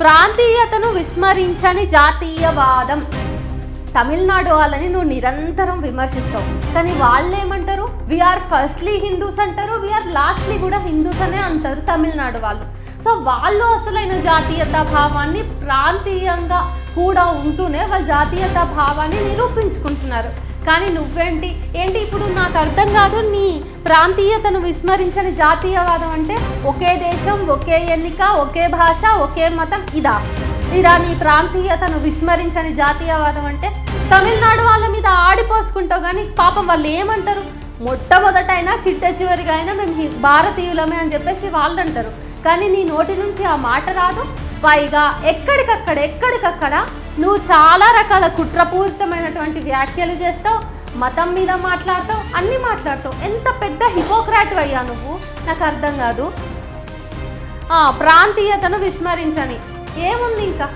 ప్రాంతీయతను విస్మరించని జాతీయవాదం. తమిళనాడు వాళ్ళని నువ్వు నిరంతరం విమర్శిస్తావు, కానీ వాళ్ళు ఏమంటారు? వీఆర్ ఫస్ట్లీ హిందూస్ అంటారు, వీఆర్ లాస్ట్లీ కూడా హిందూస్ అనే అంటారు తమిళనాడు వాళ్ళు. సో వాళ్ళు అసలైన జాతీయతా భావాన్ని ప్రాంతీయంగా కూడా ఉంటూనే వాళ్ళ జాతీయతా భావాన్ని నిరూపించుకుంటున్నారు. కానీ నువ్వేంటి ఇప్పుడు నాకు అర్థం కాదు. నీ ప్రాంతీయతను విస్మరించని జాతీయవాదం అంటే ఒకే దేశం, ఒకే ఎన్నిక, ఒకే భాష, ఒకే మతం, ఇదా నీ ప్రాంతీయతను విస్మరించని జాతీయవాదం అంటే? తమిళనాడు వాళ్ళ మీద ఆడిపోసుకుంటావు, కానీ పాపం వాళ్ళు ఏమంటారు? మొట్టమొదటైనా చిట్ట చివరిగా అయినా మేము భారతీయులమే అని చెప్పేసి వాళ్ళు అంటారు. కానీ నీ నోటి నుంచి ఆ మాట రాదు. పైగా ఎక్కడికక్కడ నువ్వు చాలా రకాల కుట్రపూరితమైనటువంటి వ్యాఖ్యలు చేస్తావు, మతం మీద మాట్లాడతావు, అన్నీ మాట్లాడతావు. ఎంత పెద్ద హిపోక్రాట్ అయ్యా నువ్వు, నాకు అర్థం కాదు. ప్రాంతీయతను విస్మరించని ఏముంది ఇంకా?